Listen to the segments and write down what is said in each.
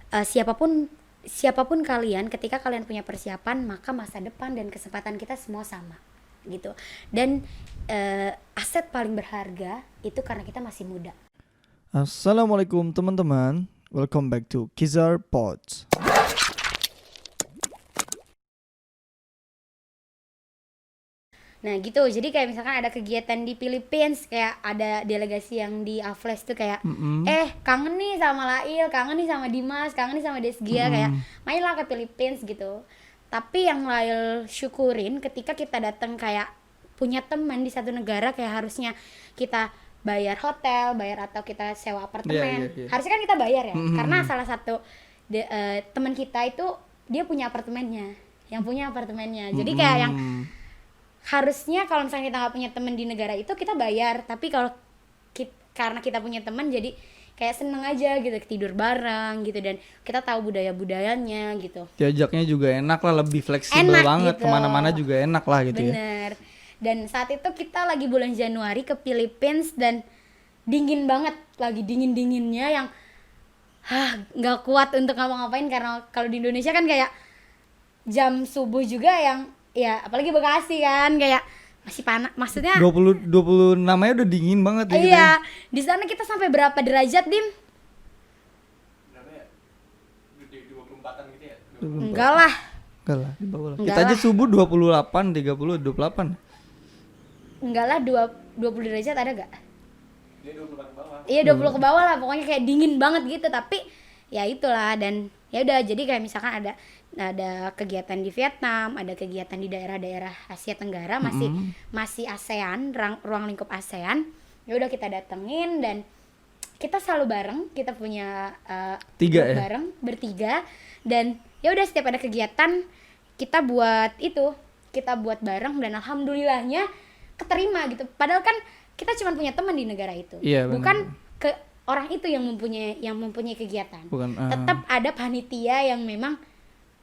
siapapun kalian, ketika kalian punya persiapan, maka masa depan dan kesempatan kita semua sama gitu. Dan aset paling berharga itu karena kita masih muda. Assalamualaikum teman-teman, welcome back to Kizar Pods. Nah gitu, jadi kayak misalkan ada kegiatan di Philippines, kayak ada delegasi yang di Afles tuh kayak kangen nih sama Lail, kangen nih sama Dimas, kangen nih sama Desgia, kayak mainlah ke Philippines gitu. Tapi yang Lail syukurin ketika kita datang kayak punya teman di satu negara, kayak harusnya kita bayar hotel, bayar atau kita sewa apartemen. Yeah. Harusnya kan kita bayar ya, karena salah satu teman kita itu dia punya apartemennya, yang punya apartemennya. Jadi kayak yang harusnya kalau misalnya kita nggak punya teman di negara itu kita bayar, tapi kalau karena kita punya teman jadi kayak seneng aja gitu, tidur bareng gitu, dan kita tahu budayanya gitu. Diajaknya juga enak lah, lebih fleksibel banget gitu. Kemana-mana juga enak lah gitu. Bener. Ya. Dan saat itu kita lagi bulan Januari ke Philippines dan dingin banget, lagi dingin-dinginnya yang nggak kuat untuk ngapa-ngapain, karena kalau di Indonesia kan kayak jam subuh juga yang ya, apalagi Bekasi kan kayak masih panas, maksudnya 26 aja udah dingin banget gitu. Iya, di sana kita sampai berapa derajat, Dim? Berapa ya? 24-an gitu ya? Enggak lah, di bawah lah. Kita aja subuh 28, 30, 28. Enggak lah, 20 derajat ada gak? Dia 24 ke bawah. Iya, 20 ke bawah lah, pokoknya kayak dingin banget gitu. Tapi ya itulah, dan ya udah, jadi kayak misalkan ada kegiatan di Vietnam, ada kegiatan di daerah-daerah Asia Tenggara, masih ASEAN, ruang lingkup ASEAN. Ya udah kita datengin, dan kita selalu bareng, kita punya bareng bertiga, dan ya udah setiap ada kegiatan kita buat bareng, dan alhamdulillahnya keterima gitu. Padahal kan kita cuma punya teman di negara itu, bukan ke orang itu yang mempunyai kegiatan. Tetap ada panitia yang memang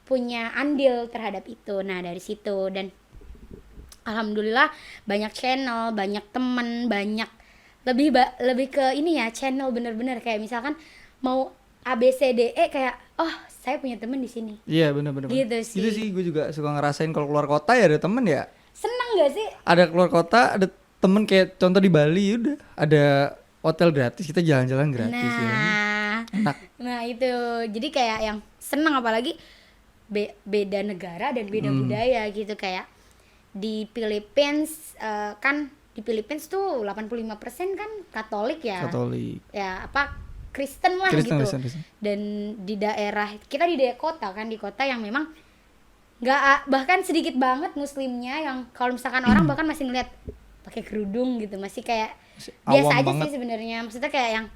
punya andil terhadap itu. Nah dari situ, dan alhamdulillah banyak channel, banyak teman, banyak lebih ke ini ya, channel bener-bener kayak misalkan mau ABCDE kayak saya punya teman di sini. Iya benar-benar. Gitu sih. Itu sih gue juga suka ngerasain kalau keluar kota ya ada temen ya. Seneng gak sih? Ada keluar kota, ada temen, kayak contoh di Bali udah ada hotel gratis, kita jalan-jalan gratis ya. Enak. Nah itu, jadi kayak yang seneng, apalagi beda negara dan beda budaya gitu. Kayak di Philippines kan di Philippines tuh 85% kan Katolik ya. Ya Kristen lah gitu. Kristen. Dan di daerah kita di kota yang memang nggak, bahkan sedikit banget muslimnya, yang kalau misalkan orang bahkan masih ngeliat pakai kerudung gitu, masih kayak biasa aja banget sih sebenarnya. Maksudnya kayak yang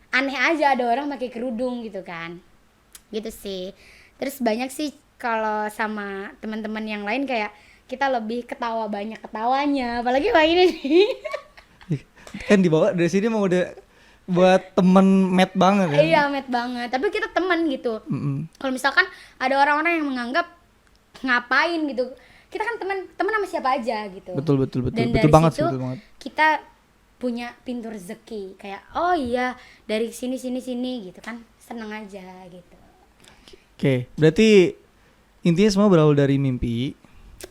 aneh aja ada orang pakai kerudung gitu kan. Gitu sih. Terus banyak sih kalau sama teman-teman yang lain kayak kita lebih ketawa, banyak ketawanya, apalagi kayak ini nih. Kan dibawa dari sini mau udah buat temen met banget kan. Iya, met banget. Tapi kita teman gitu. Kalau misalkan ada orang-orang yang menganggap ngapain gitu, kita kan teman sama siapa aja gitu. Betul. Dan betul dari banget situ betul banget. Kita punya pintu rezeki, kayak iya dari sini gitu kan, seneng aja gitu. Oke, berarti intinya semua berawal dari mimpi.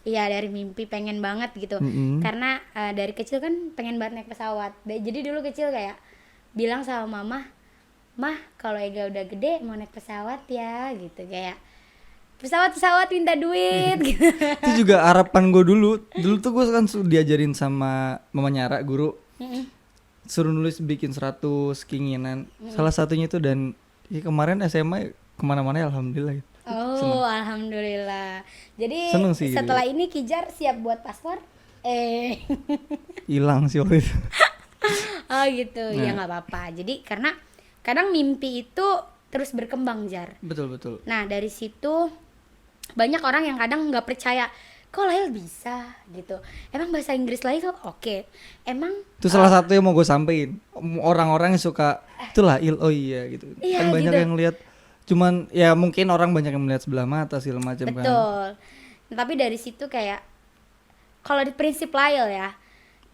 Iya, dari mimpi, pengen banget gitu. Karena dari kecil kan pengen banget naik pesawat. Jadi dulu kecil kayak bilang sama mah kalau Ega udah gede mau naik pesawat ya gitu, kayak pesawat minta duit gitu. Itu juga harapan gue dulu tuh gue kan diajarin sama Mama Nyara, guru, suruh nulis, bikin 100 keinginan. Salah satunya itu, dan kemarin SMA kemana-mana alhamdulillah gitu. Seneng. Alhamdulillah. Jadi sih, setelah gitu. ini Kijar siap buat paspor? Hilang sih waktu itu. Oh gitu. Ya nggak apa-apa. Jadi karena kadang mimpi itu terus berkembang, Jar. Betul. Nah dari situ banyak orang yang kadang nggak percaya, kok Lail bisa gitu, emang bahasa Inggris Lail oke, emang itu salah satu yang mau gue sampein. Orang-orang yang suka itu Lail, oh iya gitu. Iya, kan banyak gitu. yang lihat, cuman ya mungkin orang banyak yang melihat sebelah mata segala macam kan. Betul. Tapi dari situ kayak kalau di prinsip Lail ya,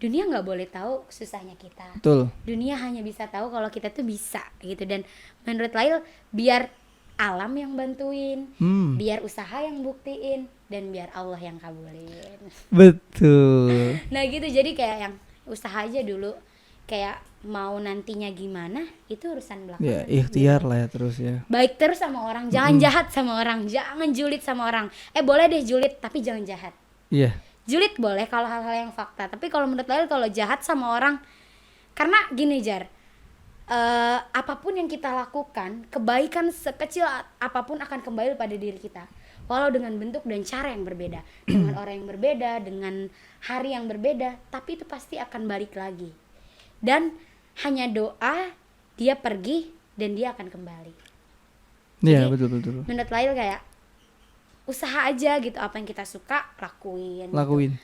dunia nggak boleh tahu susahnya kita. Betul. Dunia hanya bisa tahu kalau kita tuh bisa gitu. Dan menurut Lail, biar alam yang bantuin, Hmm, biar usaha yang buktiin, dan biar Allah yang kabulin. betul. Nah gitu, jadi kayak yang usaha aja dulu, kayak mau nantinya gimana itu urusan Ya, belakangan ikhtiar gitu. lah ya terus ya. Baik terus sama orang, jangan jahat sama orang, jangan julid sama orang. Boleh deh julid tapi jangan jahat. Iya. Julid boleh kalau hal-hal yang fakta, tapi kalau menurut Lail kalau jahat sama orang, karena gini Jar, apapun yang kita lakukan, kebaikan sekecil apapun akan kembali pada diri kita, walau dengan bentuk dan cara yang berbeda, dengan orang yang berbeda, dengan hari yang berbeda, tapi itu pasti akan balik lagi. Dan hanya doa, dia pergi dan dia akan kembali. Iya, Jadi, betul. Menurut Lail kayak usaha aja gitu, apa yang kita suka lakuin. Lakuin.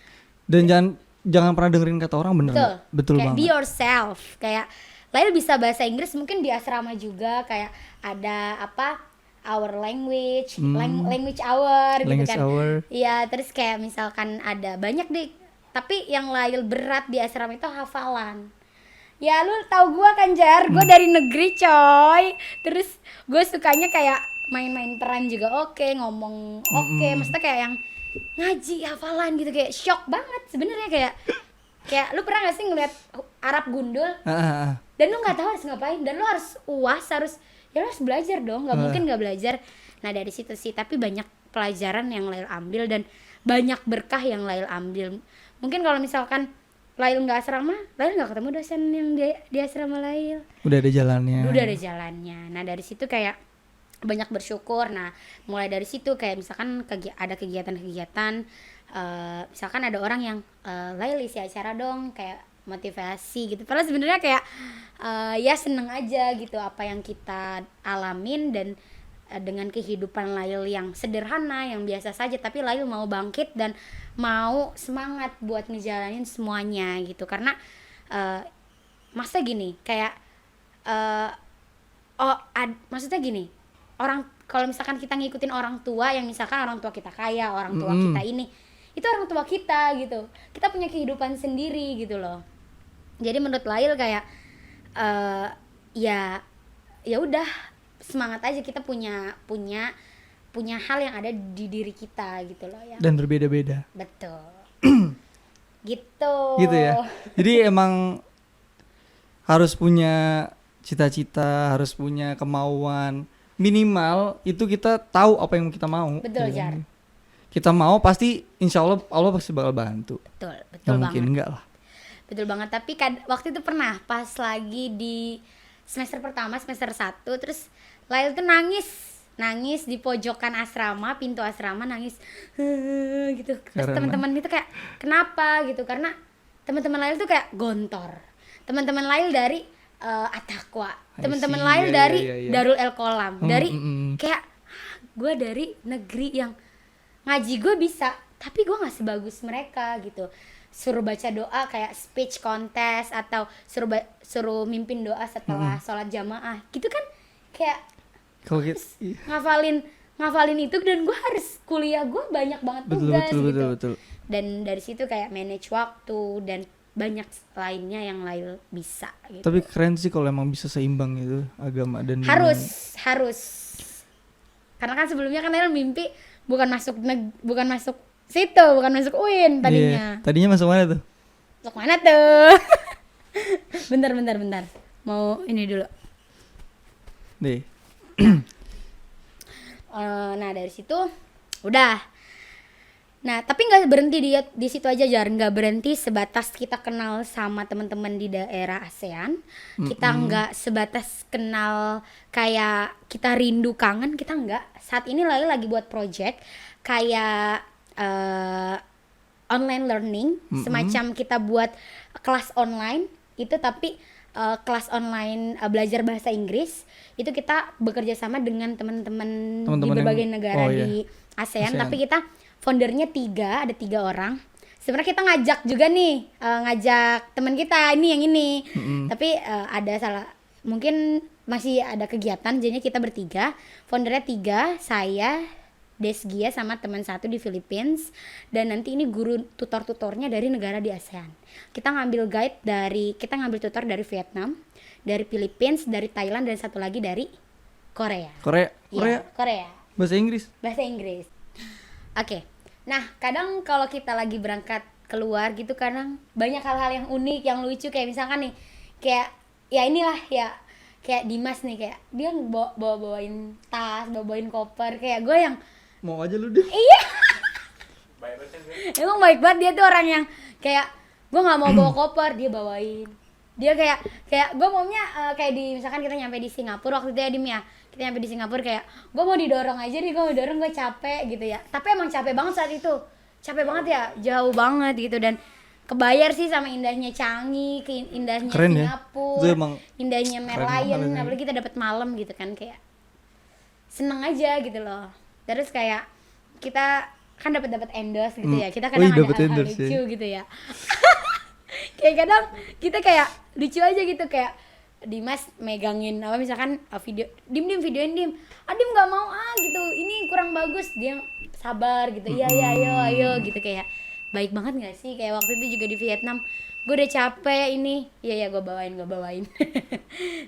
Dan jangan pernah dengerin kata orang, bener Betul. nggak? Betul Kayak banget. be yourself. Kayak Lail bisa bahasa Inggris mungkin di asrama juga, kayak ada apa our language, language hour gitu Language kan. hour. Iya, terus kayak misalkan ada banyak deh. Tapi yang Lail berat di asrama itu hafalan. Ya lu tahu gua kan Jar, gua dari negeri coy. Terus gue sukanya kayak main-main peran juga oke, ngomong oke, maksudnya kayak yang ngaji hafalan gitu, kayak shock banget sebenarnya, kayak lu pernah gak sih ngeliat Arab gundul Ah. dan lu nggak tahu harus ngapain, dan lu harus uas, lu harus belajar dong, nggak mungkin nggak belajar. Nah dari situ sih, tapi banyak pelajaran yang Lail ambil dan banyak berkah yang Lail ambil. Mungkin kalau misalkan Lail nggak asrama, Lail nggak ketemu dosen yang di asrama Lail. Udah ada jalannya. Udah ada jalannya. Nah dari situ kayak banyak bersyukur. Nah mulai dari situ kayak misalkan ada kegiatan-kegiatan, misalkan ada orang yang Lail isi acara dong, kayak motivasi gitu. Padahal sebenarnya kayak ya seneng aja gitu apa yang kita alamin, dan dengan kehidupan Lail yang sederhana, yang biasa saja, tapi Lail mau bangkit dan mau semangat buat ngejalanin semuanya gitu. Karena maksudnya gini, kayak maksudnya gini, orang kalau misalkan kita ngikutin orang tua, yang misalkan orang tua kita kaya, orang tua kita ini, itu orang tua kita gitu. Kita punya kehidupan sendiri gitu loh. Jadi menurut Lail kayak ya udah, semangat aja, kita punya hal yang ada di diri kita gitu loh ya. Dan berbeda-beda. Betul. Gitu. Gitu ya. Jadi emang harus punya cita-cita, harus punya kemauan. Minimal itu kita tahu apa yang kita mau. Betul, Ya Jar. kan? Kita mau pasti insya Allah pasti bakal bantu. Betul Gak banget. mungkin enggak lah. Betul banget, tapi waktu itu pernah pas lagi di semester pertama, semester 1, terus Lail tuh nangis di pojokan asrama, pintu asrama, nangis gitu. Terus Karena? teman-teman itu kayak kenapa gitu, karena teman-teman Lail tuh kayak gontor. Teman-teman Lail dari At-Taqwa, teman-teman see. Lail Iya, dari iya, iya. Darul El Qolam, dari mm. kayak gue dari negeri yang ngaji gue bisa, tapi gue nggak sebagus mereka gitu. Suruh baca doa kayak speech contest, atau suruh mimpin doa setelah sholat jamaah gitu kan, kayak Kalau gitu, ngafalin itu, dan gue harus kuliah, gue banyak banget tugas gitu. betul. Dan dari situ kayak manage waktu dan banyak lainnya yang Lail bisa gitu. Tapi keren sih kalau emang bisa seimbang itu agama dan harus karena kan sebelumnya kan Lail mimpi bukan masuk situ, bukan masuk UIN tadinya. Iya. Tadinya masuk mana tuh? Masuk mana tuh? bentar mau ini dulu. Nih. Nah dari situ udah. Nah tapi nggak berhenti di situ aja, Jar. Nggak berhenti sebatas kita kenal sama teman-teman di daerah ASEAN. Kita nggak sebatas kenal kayak kita rindu kangen, kita nggak. Saat ini Lail lagi buat project kayak online learning, semacam kita buat kelas online itu, tapi kelas online belajar bahasa Inggris itu kita bekerja sama dengan teman-teman di berbagai negara di ASEAN. Tapi kita foundernya ada 3 orang. Sebenarnya kita ngajak juga nih, ngajak teman kita ini yang ini, tapi ada mungkin masih ada kegiatan, jadinya kita bertiga. Foundernya 3, saya, Desgia, sama teman 1 di Philippines, dan nanti ini guru tutor-tutornya dari negara di ASEAN. Kita ngambil tutor dari Vietnam, dari Philippines, dari Thailand, dan 1 lagi dari Korea. Korea. Iya, Korea. Bahasa Inggris. Bahasa Inggris. Oke. Nah, kadang kalau kita lagi berangkat keluar gitu kadang banyak hal-hal yang unik, yang lucu kayak misalkan nih kayak ya inilah ya kayak Dimas nih kayak dia bawain tas, bawain koper kayak gue yang Mau aja lu deh. iya Baik banget kan gue. emang baik banget dia tuh orang yang kayak gue nggak mau bawa koper dia bawain dia kayak gue maunya kayak di misalkan kita nyampe di Singapura waktu itu ya Dim ya kita nyampe di Singapura kayak gue mau didorong aja nih gue mau didorong gue capek gitu ya tapi emang capek banget saat itu capek banget ya jauh banget gitu dan kebayar sih sama indahnya Changi indahnya Keren ya. Singapura Itu emang indahnya keren Merlion banget. apalagi kita dapat malam gitu kan kayak seneng aja gitu loh terus kayak kita kan dapat endorse gitu ya kita kadang Wih, ada dapet hal-hal endorse lucu ya. gitu ya kayak kadang kita kayak lucu aja gitu kayak Dimas megangin apa misalkan video dim videoin dim Dim nggak mau gitu ini kurang bagus dia sabar gitu iya ayo gitu kayak baik banget nggak sih kayak waktu itu juga di Vietnam gue udah capek ini iya gue bawain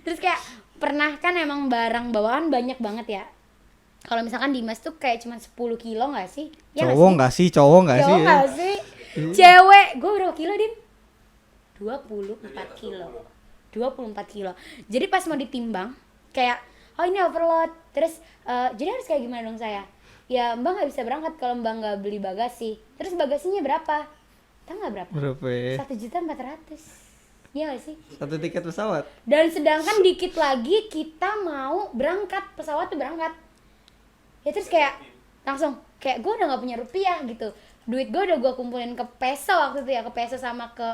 terus kayak pernah kan emang barang bawaan banyak banget ya kalau misalkan Dimas tuh kayak cuma 10 kilo nggak sih ya Cowok nggak sih? Cowok nggak sih? cowok nggak sih cewek gue berapa kilo Dim 24 kilo 24 kilo jadi pas mau ditimbang kayak oh ini overload terus jadi harus kayak gimana dong saya ya mbak nggak bisa berangkat kalau mbak nggak beli bagasi terus bagasinya berapa tahu nggak berapa Berapa ya? 1.400.000 iya nggak sih Satu tiket pesawat. dan sedangkan dikit lagi kita mau berangkat pesawat tuh berangkat ya terus kayak langsung kayak gue udah nggak punya rupiah gitu duit gue udah gue kumpulin ke peso waktu itu ya ke peso sama ke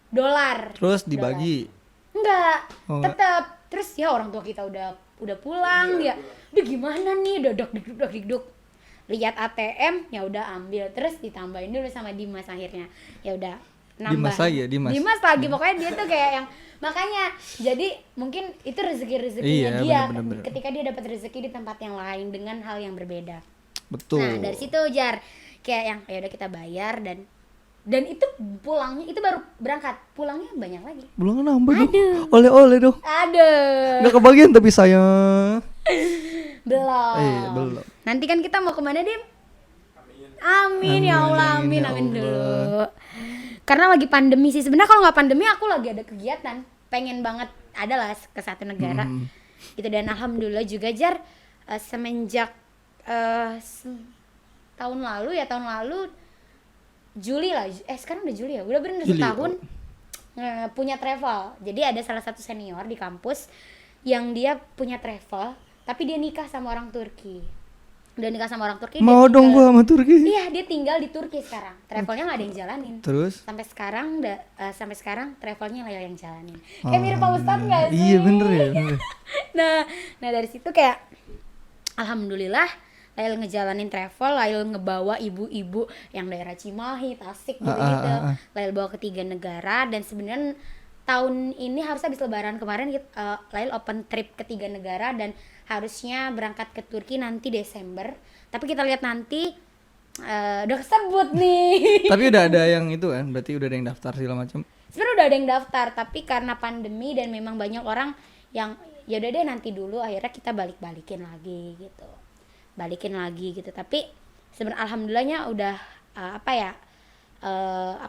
dolar Terus dibagi. enggak Oh, enggak. tetap terus ya orang tua kita udah pulang ya udah gimana nih udah dok lihat ATM ya udah ambil terus ditambahin dulu sama Dimas akhirnya ya udah nambah Dimas lagi ya, Dimas. lagi pokoknya dia tuh kayak yang makanya jadi mungkin itu rezekinya Iya, dia bener-bener. ketika dia dapat rezeki di tempat yang lain dengan hal yang berbeda Betul. nah dari situ Jar kayak yang ya udah kita bayar dan itu pulangnya itu baru berangkat pulangnya banyak lagi Belum nambah dong. Oleh-oleh dong. aduh Nggak kebagian tapi saya. belum Belum. nanti kan kita mau kemana Dim Amin. amin ya Allah Amin, amin ya amin Allah. dulu karena lagi pandemi sih sebenarnya kalau nggak pandemi aku lagi ada kegiatan pengen banget adalah ke satu negara gitu dan alhamdulillah juga Jar semenjak tahun lalu Juli lah sekarang udah Juli ya udah bener Juli, setahun punya travel jadi ada salah satu senior di kampus yang dia punya travel tapi dia nikah sama orang Turki udah nikah sama orang Turki Mau dia dong tinggal- gua sama Turki. iya dia tinggal di Turki sekarang travelnya nggak ada yang jalanin Terus? sampai sekarang travelnya Lail yang jalanin kayak mirip Pak Ustadz nggak sih Iya bener ya. Bener. nah dari situ kayak alhamdulillah Lail ngejalanin travel, Lail ngebawa ibu-ibu yang daerah Cimahi, Tasik gitu-gitu. Lail bawa ke 3 negara dan sebenarnya tahun ini harusnya habis lebaran kemarin Lail open trip ke 3 negara dan harusnya berangkat ke Turki nanti Desember. Tapi kita lihat nanti udah kesebut nih. Tapi udah ada yang itu kan, berarti udah ada yang daftar segala macam. Sebenarnya udah ada yang daftar, tapi karena pandemi dan memang banyak orang yang ya udah deh nanti dulu akhirnya kita balikin lagi gitu. Tapi sebenarnya alhamdulillahnya udah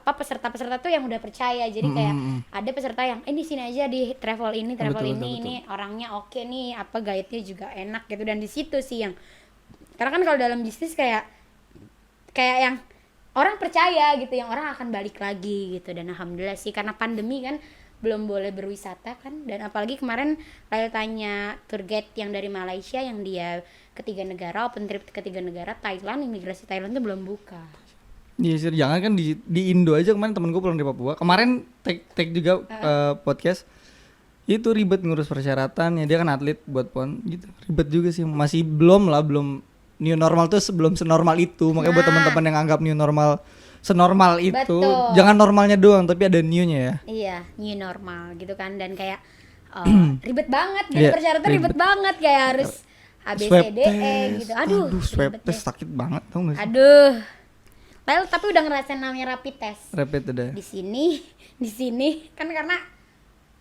peserta-peserta tuh yang udah percaya jadi kayak ada peserta yang di sini aja di travel ini Betul. ini orangnya oke nih guide-nya juga enak gitu dan di situ sih yang karena kan kalau dalam bisnis kayak yang orang percaya gitu yang orang akan balik lagi gitu dan alhamdulillah sih karena pandemi kan belum boleh berwisata kan dan apalagi kemarin Lail tanya tour guide yang dari Malaysia yang dia ke 3 negara open trip ke 3 negara Thailand imigrasi Thailand tuh belum buka. Iya sih, jangan kan di Indo aja kemarin temen gue pulang dari Papua. Kemarin take juga podcast. Itu ribet ngurus persyaratannya. Dia kan atlet buat PON gitu. Ribet juga sih. Masih belum new normal tuh sebelum senormal itu. Makanya buat teman-teman yang anggap new normal senormal itu, Betul. jangan normalnya doang tapi ada new-nya ya. Iya, new normal gitu kan dan kayak ribet banget dan Iya, persyaratan ribet banget kayak harus Swab ABCDE test. gitu. Aduh, swab ribet test deh. sakit banget tau gak sih? Aduh. Lail tapi udah ngerasain namanya rapid test. Rapid udah. Di sini kan karena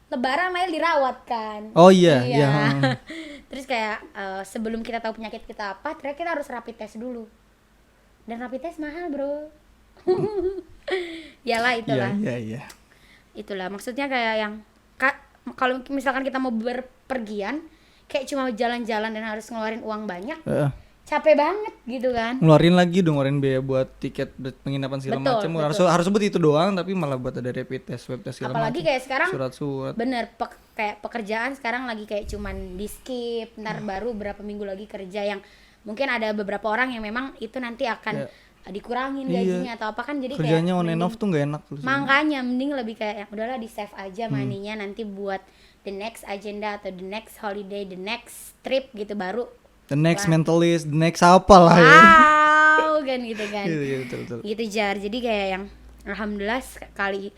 lebaran Lail dirawat kan. Oh iya, iya. Terus kayak sebelum kita tahu penyakit kita apa, ternyata kita harus rapid test dulu. Dan rapid test mahal, bro. Yalah itulah. Iya. Itulah maksudnya kayak yang kalau misalkan kita mau berpergian kayak cuma jalan-jalan dan harus ngeluarin uang banyak, capek banget gitu kan. Ngeluarin lagi dong, ngeluarin biaya buat tiket penginapan segala Betul, macam. Harus sebut itu doang, tapi malah buat ada rapid test, swab test segala macam. Apalagi kayak sekarang surat-surat. bener kayak pekerjaan sekarang lagi kayak cuman di skip, ntar baru berapa minggu lagi kerja, yang mungkin ada beberapa orang yang memang itu nanti akan dikurangin gajinya atau apa kan, jadi kerjanya kayak on and off tuh nggak enak tuh. Makanya mending lebih kayak udahlah di save aja money-nya nanti buat the next agenda atau the next holiday, the next trip gitu, baru The next mentalist, the next apa lah ya. wow kan gitu kan. Iya, betul. Gitu Jar, jadi kayak yang alhamdulillah sekali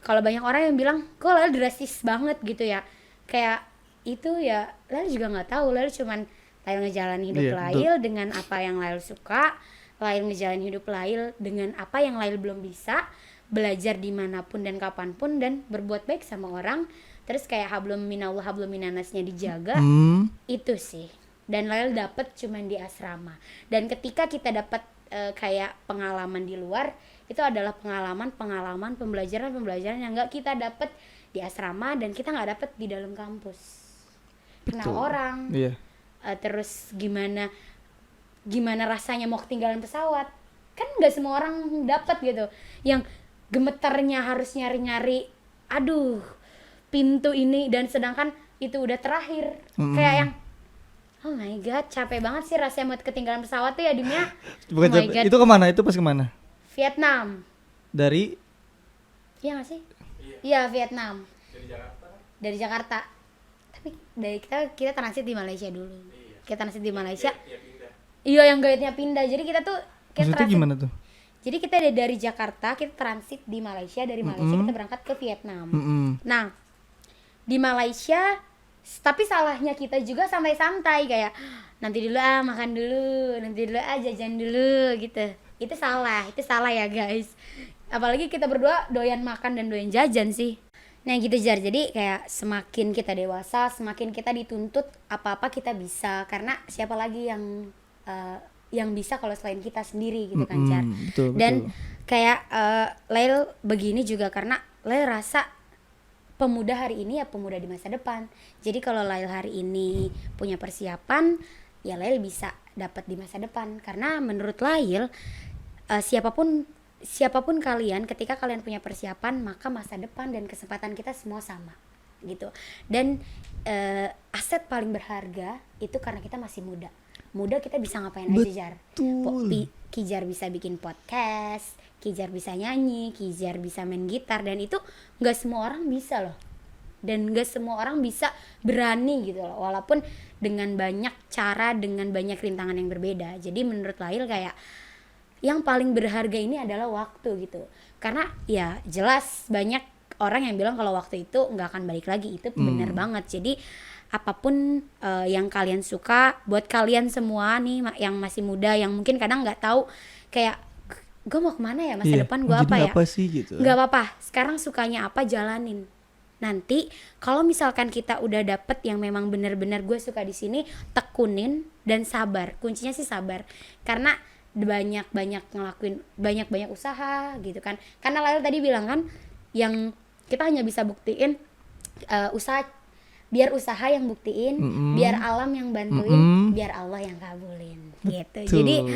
kalau banyak orang yang bilang kok Lail drastis banget gitu ya, kayak itu ya Lail juga nggak tahu, Lail cuman Lail ngejalanin hidup Lail dengan apa yang Lail suka, Lail ngejalanin hidup Lail dengan apa yang Lail belum bisa, belajar dimanapun dan kapanpun, dan berbuat baik sama orang, terus kayak hablum minallah hablum minannasnya dijaga. Itu sih. Dan Lail dapet cuman di asrama. Dan ketika kita dapat kayak pengalaman di luar, itu adalah pengalaman pembelajaran yang nggak kita dapet di asrama dan kita nggak dapet di dalam kampus. Kenal orang. Iya. Terus gimana rasanya mau ketinggalan pesawat, kan nggak semua orang dapat gitu, yang gemeternya harus nyari aduh pintu ini, dan sedangkan itu udah terakhir. Kayak yang oh my god, capek banget sih rasanya mau ketinggalan pesawat tuh ya Dimnya. Bukan capek. Itu kemana? Itu pas kemana? Vietnam. Dari? Iya nggak sih? Iya Vietnam. Dari Jakarta. Dari Jakarta. Tapi dari kita transit di Malaysia dulu. Kita transit di Malaysia. Iya, yang guide-nya pindah. Jadi kita tuh Maksudnya gimana tuh? Jadi kita dari Jakarta, kita transit di Malaysia, dari Malaysia kita berangkat ke Vietnam. Nah, di Malaysia, tapi salahnya kita juga santai-santai, kayak nanti dulu makan dulu, nanti dulu jajan dulu gitu. Itu salah ya guys. Apalagi kita berdua doyan makan dan doyan jajan sih. Nah gitu Jar, jadi kayak semakin kita dewasa, semakin kita dituntut apa-apa kita bisa, karena siapa lagi yang bisa kalau selain kita sendiri gitu kan Jar. Betul. Dan kayak Lail begini juga karena Lail rasa pemuda hari ini ya pemuda di masa depan. Jadi kalau Lail hari ini punya persiapan, ya Lail bisa dapat di masa depan. Karena menurut Lail siapapun kalian, ketika kalian punya persiapan, maka masa depan dan kesempatan kita semua sama gitu. Dan aset paling berharga itu karena kita masih muda. Muda kita bisa ngapain aja Jar. Kijar bisa bikin podcast, Kijar bisa nyanyi, Kijar bisa main gitar, dan itu nggak semua orang bisa loh. Dan nggak semua orang bisa berani gitu loh, walaupun dengan banyak cara, dengan banyak rintangan yang berbeda. Jadi menurut Lail kayak yang paling berharga ini adalah waktu gitu. Karena ya jelas banyak orang yang bilang kalau waktu itu nggak akan balik lagi, itu benar banget. Jadi apapun yang kalian suka, buat kalian semua nih yang masih muda, yang mungkin kadang nggak tahu kayak gue mau kemana ya masa depan gue apa ya, sih gitu. nggak apa-apa, sekarang sukanya apa jalanin. Nanti kalau misalkan kita udah dapet yang memang benar-benar gue suka di sini, tekunin dan sabar. Kuncinya sih sabar, karena banyak ngelakuin banyak usaha gitu kan. Karena Lail tadi bilang kan, yang kita hanya bisa buktiin biar usaha yang buktiin, biar alam yang bantuin, biar Allah yang kabulin gitu. Jadi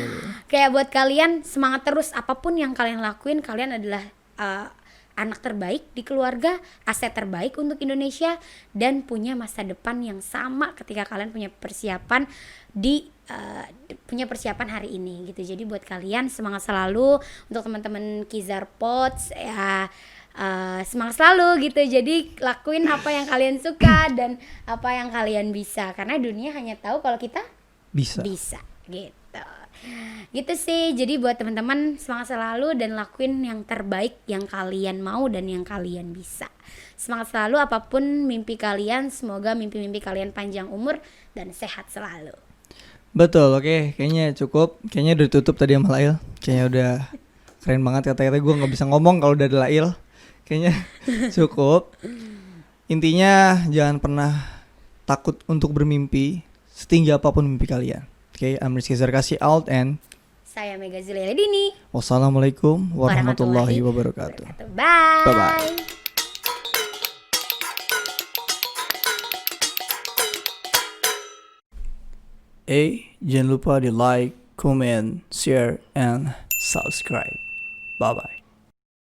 kayak buat kalian semangat terus, apapun yang kalian lakuin, kalian adalah anak terbaik di keluarga, aset terbaik untuk Indonesia, dan punya masa depan yang sama ketika kalian punya persiapan hari ini gitu. Jadi buat kalian semangat selalu. Untuk teman-teman Kizar Pots ya, semangat selalu gitu. Jadi lakuin apa yang kalian suka dan apa yang kalian bisa, karena dunia hanya tahu kalau kita bisa gitu sih. Jadi buat teman-teman semangat selalu dan lakuin yang terbaik yang kalian mau dan yang kalian bisa. Semangat selalu apapun mimpi kalian, semoga mimpi-mimpi kalian panjang umur dan sehat selalu. Betul, oke, kayaknya cukup. Kayaknya udah ditutup tadi sama Lail. Kayaknya udah keren banget kata-kata, gue gak bisa ngomong kalau udah ada Lail. Kayaknya cukup. Intinya jangan pernah takut untuk bermimpi setinggi apapun mimpi kalian. Oke, I'm Rizky Zarkasi out and Saya Mega Zuliala Dini. wassalamualaikum warahmatullahi wabarakatuh. Bye. Bye-bye. Jangan lupa di like, comment, share, and subscribe. Bye-bye.